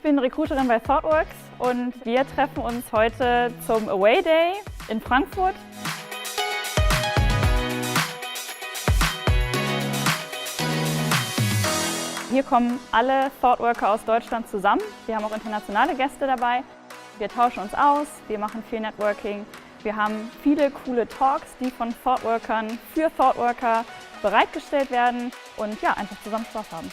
bin Recruiterin bei ThoughtWorks und wir treffen uns heute zum Away Day in Frankfurt. Hier kommen alle ThoughtWorker aus Deutschland zusammen. Wir haben auch internationale Gäste dabei. Wir tauschen uns aus, wir machen viel Networking. Wir haben viele coole Talks, die von ThoughtWorkern für ThoughtWorker bereitgestellt werden und ja, einfach zusammen Spaß haben.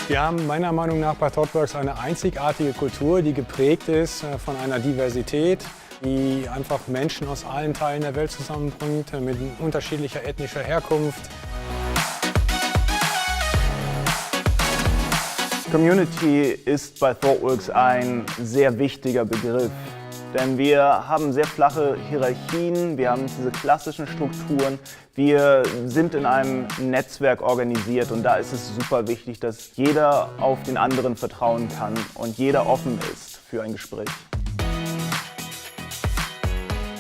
Wir haben meiner Meinung nach bei ThoughtWorks eine einzigartige Kultur, die geprägt ist von einer Diversität, die einfach Menschen aus allen Teilen der Welt zusammenbringt, mit unterschiedlicher ethnischer Herkunft. Community ist bei ThoughtWorks ein sehr wichtiger Begriff, denn wir haben sehr flache Hierarchien, wir haben diese klassischen Strukturen, wir sind in einem Netzwerk organisiert und da ist es super wichtig, dass jeder auf den anderen vertrauen kann und jeder offen ist für ein Gespräch.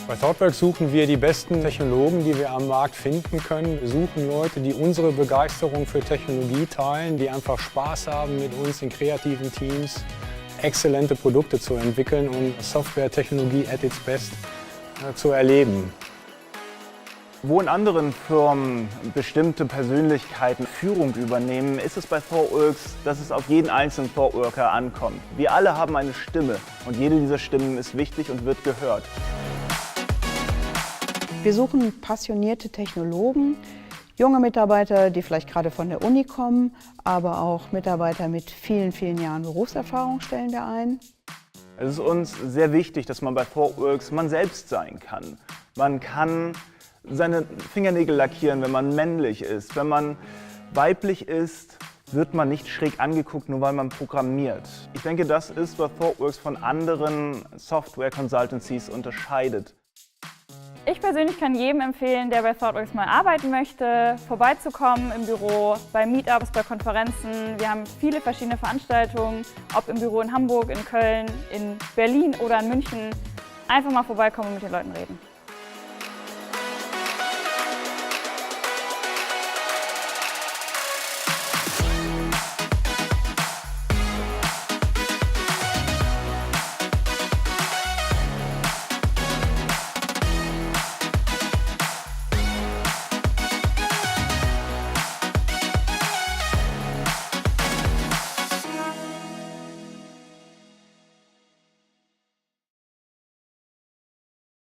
Bei ThoughtWorks suchen wir die besten Technologen, die wir am Markt finden können. Wir suchen Leute, die unsere Begeisterung für Technologie teilen, die einfach Spaß haben, mit uns in kreativen Teams exzellente Produkte zu entwickeln und Software-Technologie at its best zu erleben. Wo in anderen Firmen bestimmte Persönlichkeiten Führung übernehmen, ist es bei ThoughtWorks, dass es auf jeden einzelnen ThoughtWorker ankommt. Wir alle haben eine Stimme und jede dieser Stimmen ist wichtig und wird gehört. Wir suchen passionierte Technologen, junge Mitarbeiter, die vielleicht gerade von der Uni kommen, aber auch Mitarbeiter mit vielen, vielen Jahren Berufserfahrung stellen wir ein. Es ist uns sehr wichtig, dass man bei ThoughtWorks man selbst sein kann. Man kann seine Fingernägel lackieren, wenn man männlich ist. Wenn man weiblich ist, wird man nicht schräg angeguckt, nur weil man programmiert. Ich denke, das ist, was ThoughtWorks von anderen Software-Consultancies unterscheidet. Ich persönlich kann jedem empfehlen, der bei ThoughtWorks mal arbeiten möchte, vorbeizukommen im Büro, bei Meetups, bei Konferenzen. Wir haben viele verschiedene Veranstaltungen, ob im Büro in Hamburg, in Köln, in Berlin oder in München. Einfach mal vorbeikommen und mit den Leuten reden.